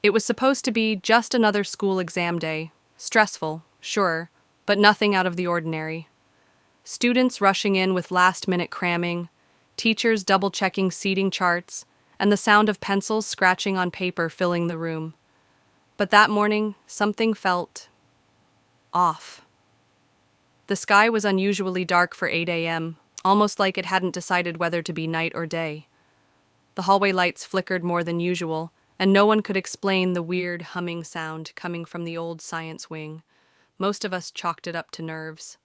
It was supposed to be just another school exam day. Stressful, sure, but nothing out of the ordinary. Students rushing in with last-minute cramming, teachers double-checking seating charts, and the sound of pencils scratching on paper filling the room. But that morning, something felt off. The sky was unusually dark for 8 a.m., almost like it hadn't decided whether to be night or day. The hallway lights flickered more than usual, and no one could explain the weird humming sound coming from the old science wing. Most of us chalked it up to nerves.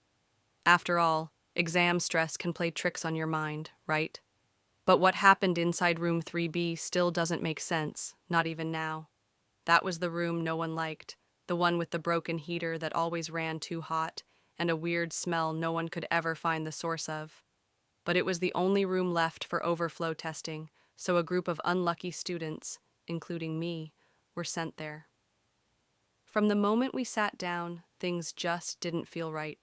After all, exam stress can play tricks on your mind, right? But what happened inside room 3B still doesn't make sense, not even now. That was the room no one liked, the one with the broken heater that always ran too hot, and a weird smell no one could ever find the source of. But it was the only room left for overflow testing, so a group of unlucky students, including me, were sent there. From the moment we sat down, things just didn't feel right.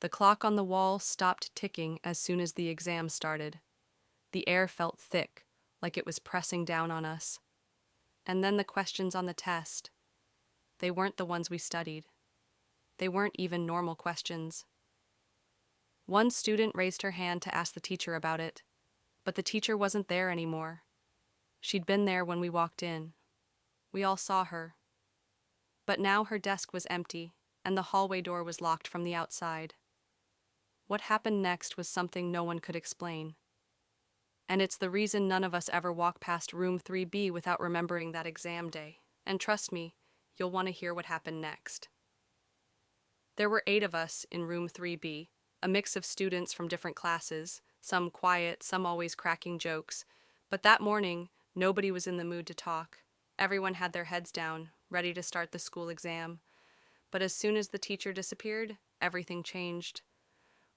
The clock on the wall stopped ticking as soon as the exam started. The air felt thick, like it was pressing down on us. And then the questions on the test. They weren't the ones we studied. They weren't even normal questions. One student raised her hand to ask the teacher about it, but the teacher wasn't there anymore. She'd been there when we walked in. We all saw her. But now her desk was empty, and the hallway door was locked from the outside. What happened next was something no one could explain. And it's the reason none of us ever walk past room 3B without remembering that exam day. And trust me, you'll want to hear what happened next. There were 8 of us in room 3B, a mix of students from different classes, some quiet, some always cracking jokes. But that morning, nobody was in the mood to talk. Everyone had their heads down, ready to start the school exam. But as soon as the teacher disappeared, everything changed.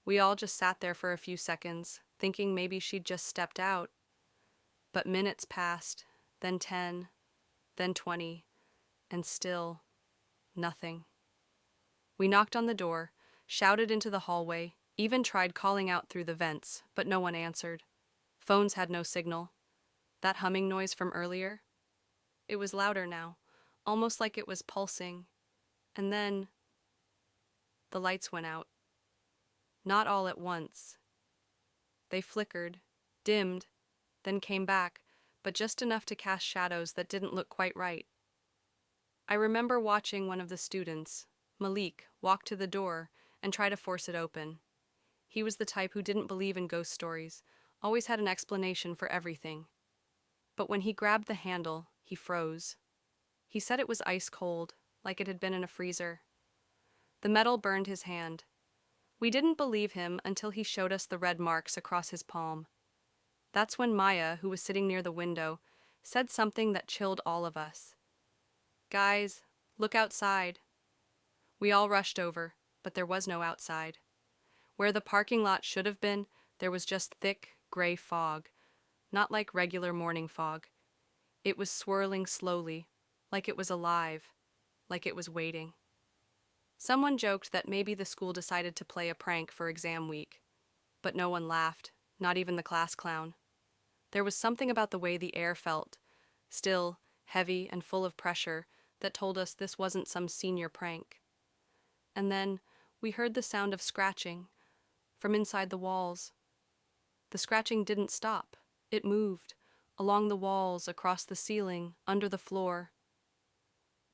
We all just sat there for a few seconds, thinking maybe she'd just stepped out. But minutes passed, then 10, then 20, and still nothing. We knocked on the door, shouted into the hallway, even tried calling out through the vents, but no one answered. Phones had no signal. That humming noise from earlier? It was louder now, almost like it was pulsing. And then the lights went out. Not all at once. They flickered, dimmed, then came back, but just enough to cast shadows that didn't look quite right. I remember watching one of the students, Malik, walk to the door and try to force it open. He was the type who didn't believe in ghost stories, always had an explanation for everything. But when he grabbed the handle, he froze. He said it was ice cold, like it had been in a freezer. The metal burned his hand. We didn't believe him until he showed us the red marks across his palm. That's when Maya, who was sitting near the window, said something that chilled all of us. "Guys, look outside." We all rushed over, but there was no outside. Where the parking lot should have been, there was just thick, gray fog, not like regular morning fog. It was swirling slowly, like it was alive, like it was waiting. Someone joked that maybe the school decided to play a prank for exam week, but no one laughed, not even the class clown. There was something about the way the air felt, still, heavy and full of pressure, that told us this wasn't some senior prank. And then we heard the sound of scratching from inside the walls. The scratching didn't stop. It moved, along the walls, across the ceiling, under the floor.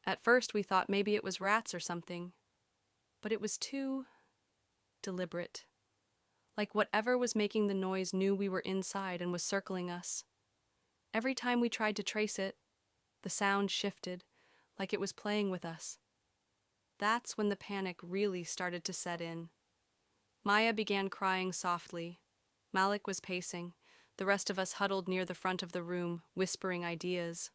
At first we thought maybe it was rats or something, but it was too deliberate. Like whatever was making the noise knew we were inside and was circling us. Every time we tried to trace it, the sound shifted, like it was playing with us. That's when the panic really started to set in. Maya began crying softly. Malik was pacing. The rest of us huddled near the front of the room, whispering ideas.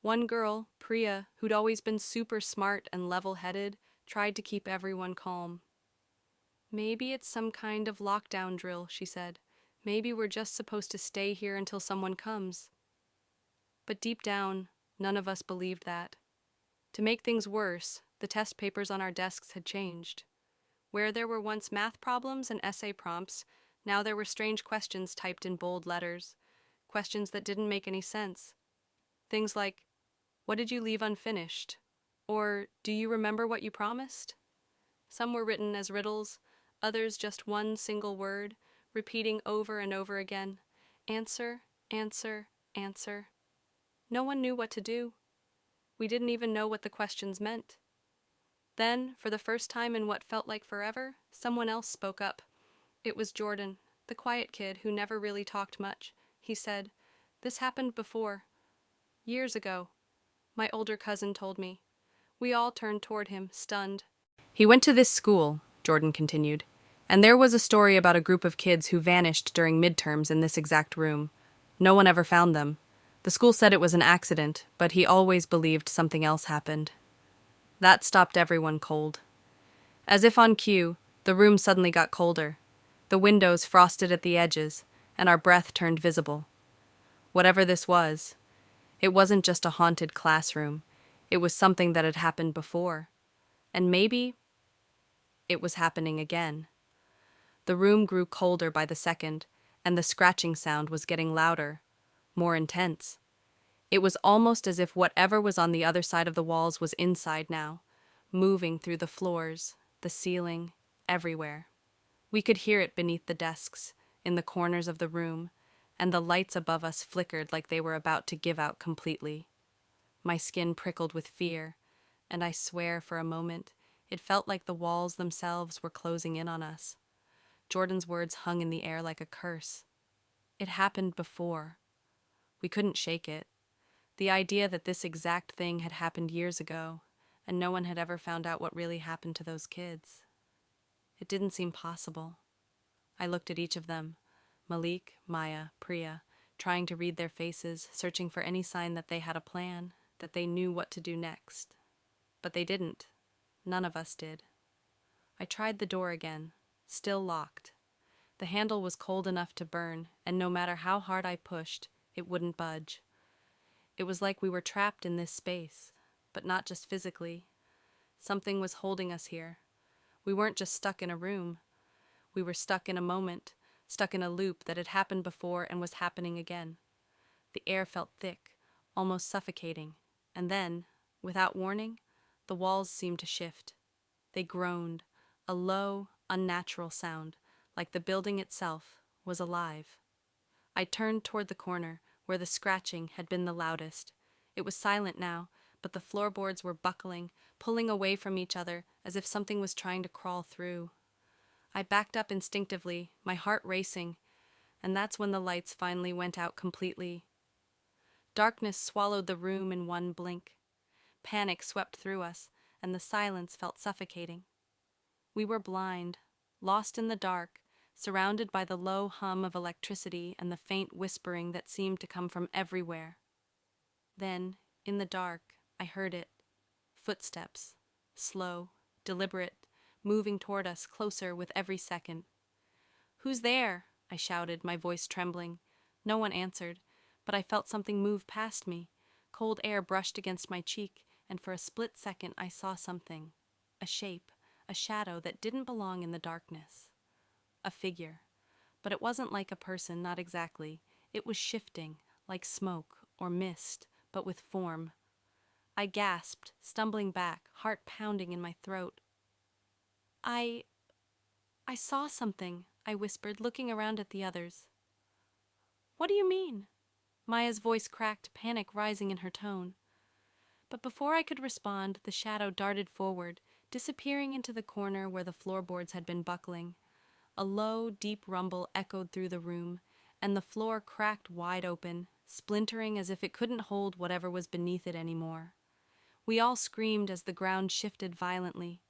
One girl, Priya, who'd always been super smart and level-headed, tried to keep everyone calm. "Maybe it's some kind of lockdown drill," she said. "Maybe we're just supposed to stay here until someone comes." But deep down, none of us believed that. To make things worse, the test papers on our desks had changed. Where there were once math problems and essay prompts, now there were strange questions typed in bold letters, questions that didn't make any sense. Things like, What did you leave unfinished? Or do you remember what you promised? Some were written as riddles, others just one single word, repeating over and over again. Answer, answer, answer. No one knew what to do. We didn't even know what the questions meant. Then, for the first time in what felt like forever, someone else spoke up. It was Jordan, the quiet kid who never really talked much. He said, "This happened before. Years ago." My older cousin told me. We all turned toward him, stunned. "He went to this school," Jordan continued, "and there was a story about a group of kids who vanished during midterms in this exact room. No one ever found them. The school said it was an accident, but he always believed something else happened." That stopped everyone cold. As if on cue, the room suddenly got colder. The windows frosted at the edges, and our breath turned visible. Whatever this was, it wasn't just a haunted classroom. It was something that had happened before. And maybe it was happening again. The room grew colder by the second, and the scratching sound was getting louder, more intense. It was almost as if whatever was on the other side of the walls was inside now, moving through the floors, the ceiling, everywhere. We could hear it beneath the desks, in the corners of the room, and the lights above us flickered like they were about to give out completely. My skin prickled with fear, and I swear for a moment, it felt like the walls themselves were closing in on us. Jordan's words hung in the air like a curse. It happened before. We couldn't shake it. The idea that this exact thing had happened years ago, and no one had ever found out what really happened to those kids. It didn't seem possible. I looked at each of them, Malik, Maya, Priya, trying to read their faces, searching for any sign that they had a plan, that they knew what to do next. But they didn't. None of us did. I tried the door again, still locked. The handle was cold enough to burn, and no matter how hard I pushed, it wouldn't budge. It was like we were trapped in this space, but not just physically. Something was holding us here. We weren't just stuck in a room. We were stuck in a moment, stuck in a loop that had happened before and was happening again. The air felt thick, almost suffocating, and then, without warning, the walls seemed to shift. They groaned, a low, unnatural sound, like the building itself was alive. I turned toward the corner, where the scratching had been the loudest. It was silent now, but the floorboards were buckling, pulling away from each other as if something was trying to crawl through. I backed up instinctively, my heart racing, and that's when the lights finally went out completely. Darkness swallowed the room in one blink. Panic swept through us, and the silence felt suffocating. We were blind, lost in the dark, surrounded by the low hum of electricity and the faint whispering that seemed to come from everywhere. Then, in the dark, I heard it. Footsteps, slow, deliberate, moving toward us closer with every second. "Who's there?" I shouted, my voice trembling. No one answered, but I felt something move past me. Cold air brushed against my cheek, and for a split second I saw something. A shape, a shadow that didn't belong in the darkness. A figure. But it wasn't like a person, not exactly. It was shifting, like smoke or mist, but with form. I gasped, stumbling back, heart pounding in my throat. I saw something," I whispered, looking around at the others. "What do you mean?" Maya's voice cracked, panic rising in her tone. But before I could respond, the shadow darted forward, disappearing into the corner where the floorboards had been buckling. A low, deep rumble echoed through the room, and the floor cracked wide open, splintering as if it couldn't hold whatever was beneath it anymore. We all screamed as the ground shifted violently.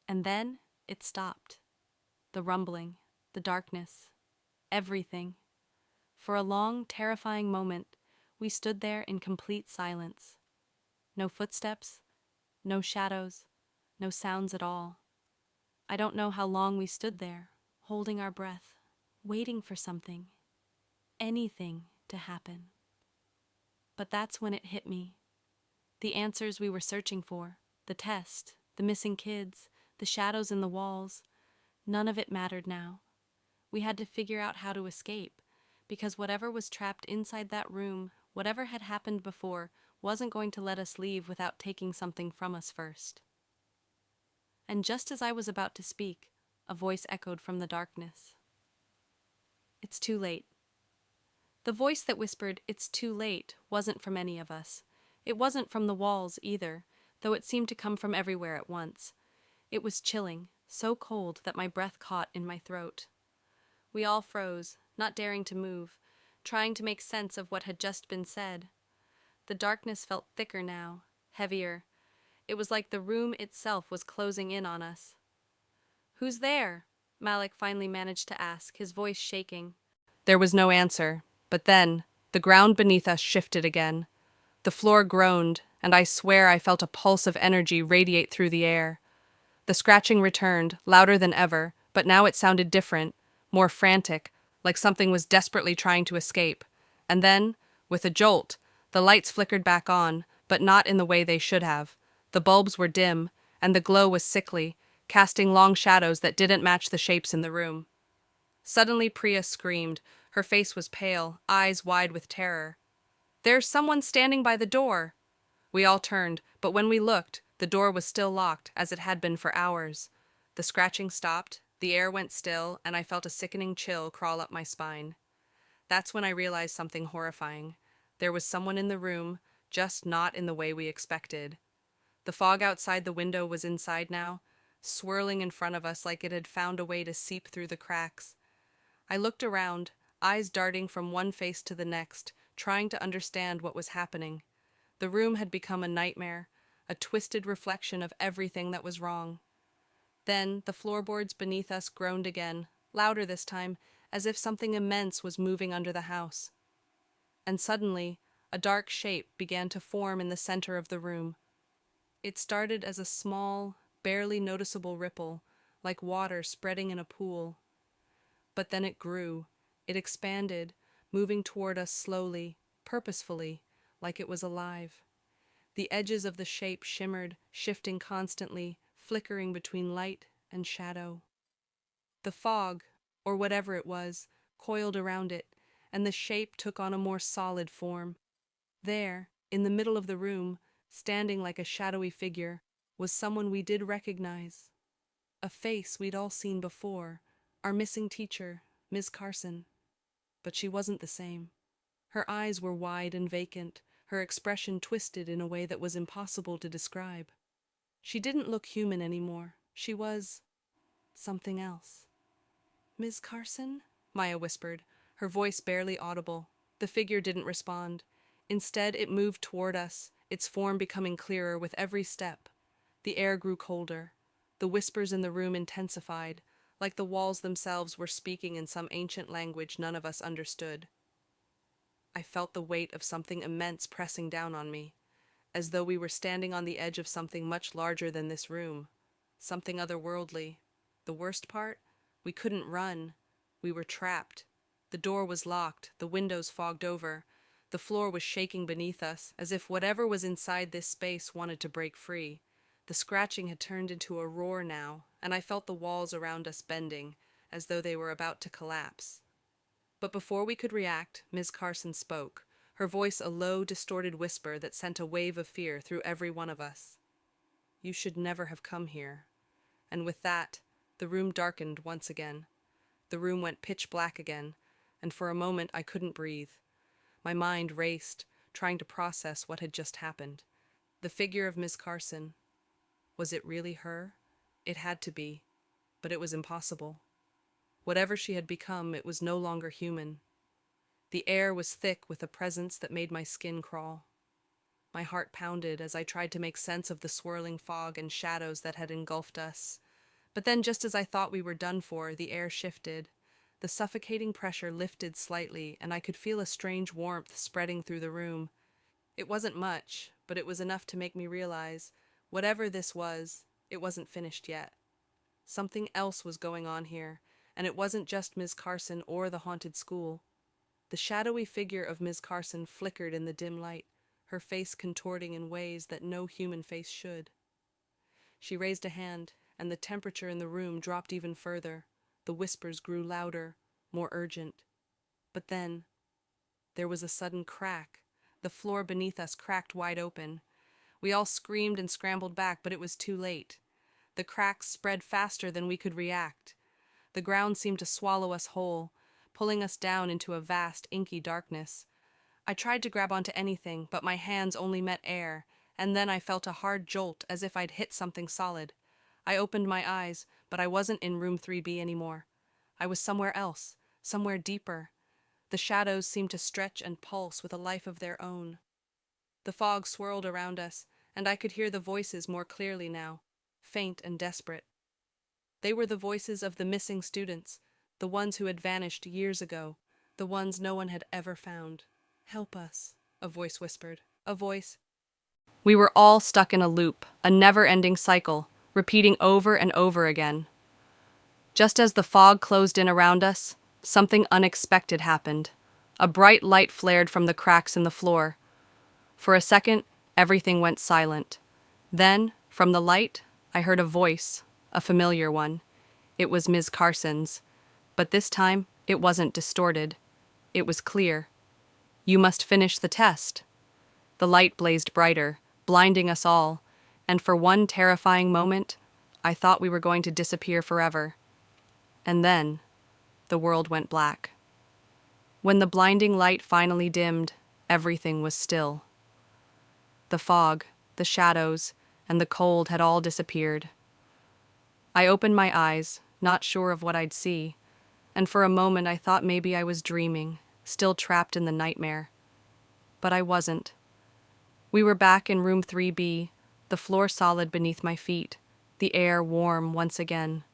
And then it stopped. The rumbling, the darkness, everything. For a long, terrifying moment, we stood there in complete silence. No footsteps, no shadows, no sounds at all. I don't know how long we stood there, holding our breath, waiting for something, anything to happen. But that's when it hit me. The answers we were searching for, the test, the missing kids, the shadows in the walls, none of it mattered now. We had to figure out how to escape, because whatever was trapped inside that room, whatever had happened before, wasn't going to let us leave without taking something from us first. And just as I was about to speak, a voice echoed from the darkness. "It's too late." The voice that whispered, "It's too late," wasn't from any of us. It wasn't from the walls either, though it seemed to come from everywhere at once. It was chilling, so cold that my breath caught in my throat. We all froze, not daring to move, trying to make sense of what had just been said. The darkness felt thicker now, heavier. It was like the room itself was closing in on us. "Who's there?" Malik finally managed to ask, his voice shaking. There was no answer, but then the ground beneath us shifted again. The floor groaned, and I swear I felt a pulse of energy radiate through the air. The scratching returned, louder than ever, but now it sounded different, more frantic, like something was desperately trying to escape. And then, with a jolt, the lights flickered back on, but not in the way they should have. The bulbs were dim, and the glow was sickly, casting long shadows that didn't match the shapes in the room. Suddenly Priya screamed. Her face was pale, eyes wide with terror. "There's someone standing by the door!" We all turned, but when we looked, the door was still locked, as it had been for hours. The scratching stopped, the air went still, and I felt a sickening chill crawl up my spine. That's when I realized something horrifying. There was someone in the room, just not in the way we expected. The fog outside the window was inside now, swirling in front of us like it had found a way to seep through the cracks. I looked around, eyes darting from one face to the next, trying to understand what was happening. The room had become a nightmare, a twisted reflection of everything that was wrong. Then the floorboards beneath us groaned again, louder this time, as if something immense was moving under the house. And suddenly, a dark shape began to form in the center of the room. It started as a small, barely noticeable ripple, like water spreading in a pool. But then it grew. It expanded, moving toward us slowly, purposefully, like it was alive. The edges of the shape shimmered, shifting constantly, flickering between light and shadow. The fog, or whatever it was, coiled around it, and the shape took on a more solid form. There, in the middle of the room, standing like a shadowy figure, was someone we did recognize. A face we'd all seen before, our missing teacher, Ms. Carson. But she wasn't the same. Her eyes were wide and vacant, her expression twisted in a way that was impossible to describe. She didn't look human anymore. She was something else. "Ms. Carson?" Maya whispered, her voice barely audible. The figure didn't respond. Instead, it moved toward us, its form becoming clearer with every step. The air grew colder. The whispers in the room intensified, like the walls themselves were speaking in some ancient language none of us understood. I felt the weight of something immense pressing down on me, as though we were standing on the edge of something much larger than this room, something otherworldly. The worst part? We couldn't run. We were trapped. The door was locked, the windows fogged over. The floor was shaking beneath us, as if whatever was inside this space wanted to break free. The scratching had turned into a roar now, and I felt the walls around us bending, as though they were about to collapse. But before we could react, Ms. Carson spoke, her voice a low, distorted whisper that sent a wave of fear through every one of us. "You should never have come here." And with that, the room darkened once again. The room went pitch black again, and for a moment I couldn't breathe. My mind raced, trying to process what had just happened. The figure of Ms. Carson. Was it really her? It had to be, but it was impossible. Whatever she had become, it was no longer human. The air was thick with a presence that made my skin crawl. My heart pounded as I tried to make sense of the swirling fog and shadows that had engulfed us. But then, just as I thought we were done for, the air shifted. The suffocating pressure lifted slightly, and I could feel a strange warmth spreading through the room. It wasn't much, but it was enough to make me realize, whatever this was, it wasn't finished yet. Something else was going on here, and it wasn't just Ms. Carson or the haunted school. The shadowy figure of Ms. Carson flickered in the dim light, her face contorting in ways that no human face should. She raised a hand, and the temperature in the room dropped even further. The whispers grew louder, more urgent. But then, there was a sudden crack. the floor beneath us cracked wide open. We all screamed and scrambled back, but it was too late. The cracks spread faster than we could react. The ground seemed to swallow us whole, pulling us down into a vast, inky darkness. I tried to grab onto anything, but my hands only met air, and then I felt a hard jolt as if I'd hit something solid. I opened my eyes, but I wasn't in room 3B anymore. I was somewhere else, somewhere deeper. The shadows seemed to stretch and pulse with a life of their own. The fog swirled around us, and I could hear the voices more clearly now, faint and desperate. They were the voices of the missing students, the ones who had vanished years ago, the ones no one had ever found. "Help us," a voice whispered. A voice. We were all stuck in a loop, a never-ending cycle, repeating over and over again. Just as the fog closed in around us, something unexpected happened. A bright light flared from the cracks in the floor. For a second, everything went silent. Then, from the light, I heard a voice, a familiar one. It was Ms. Carson's. But this time, it wasn't distorted. It was clear. "You must finish the test." The light blazed brighter, blinding us all, and for one terrifying moment, I thought we were going to disappear forever. And then, the world went black. When the blinding light finally dimmed, everything was still. The fog, the shadows, and the cold had all disappeared. I opened my eyes, not sure of what I'd see, and for a moment I thought maybe I was dreaming, still trapped in the nightmare. But I wasn't. We were back in room 3B, the floor solid beneath my feet, the air warm once again.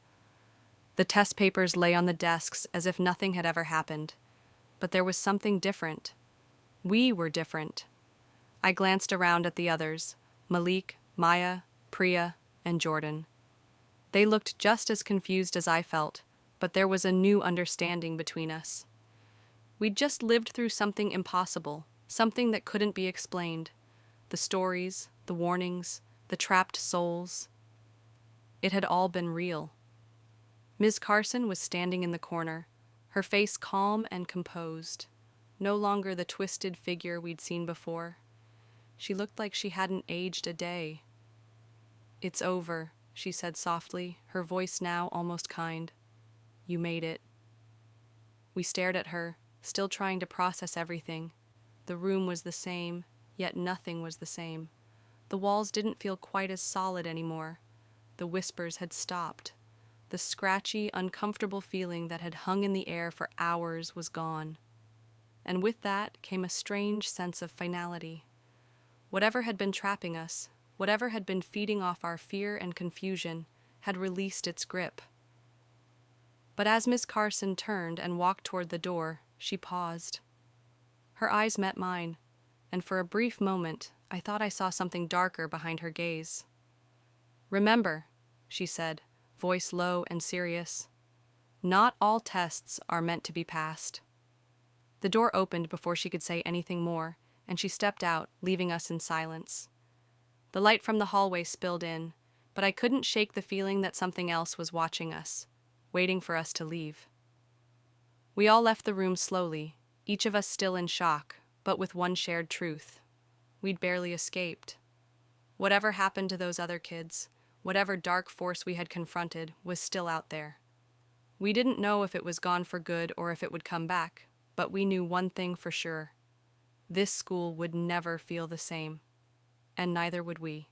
The test papers lay on the desks as if nothing had ever happened. But there was something different. We were different. I glanced around at the others, Malik, Maya, Priya, and Jordan. They looked just as confused as I felt, but there was a new understanding between us. We'd just lived through something impossible, something that couldn't be explained. The stories, the warnings, the trapped souls. It had all been real. Ms. Carson was standing in the corner, her face calm and composed, no longer the twisted figure we'd seen before. She looked like she hadn't aged a day. "It's over," she said softly, her voice now almost kind. "You made it." We stared at her, still trying to process everything. The room was the same, yet nothing was the same. The walls didn't feel quite as solid anymore. The whispers had stopped. The scratchy, uncomfortable feeling that had hung in the air for hours was gone. And with that came a strange sense of finality. Whatever had been trapping us, whatever had been feeding off our fear and confusion, had released its grip. But as Miss Carson turned and walked toward the door, she paused. Her eyes met mine, and for a brief moment, I thought I saw something darker behind her gaze. "Remember," she said, voice low and serious, "not all tests are meant to be passed." The door opened before she could say anything more, and she stepped out, leaving us in silence. The light from the hallway spilled in, but I couldn't shake the feeling that something else was watching us, waiting for us to leave. We all left the room slowly, each of us still in shock, but with one shared truth. We'd barely escaped. Whatever happened to those other kids, whatever dark force we had confronted, was still out there. We didn't know if it was gone for good or if it would come back, but we knew one thing for sure. This school would never feel the same, and neither would we.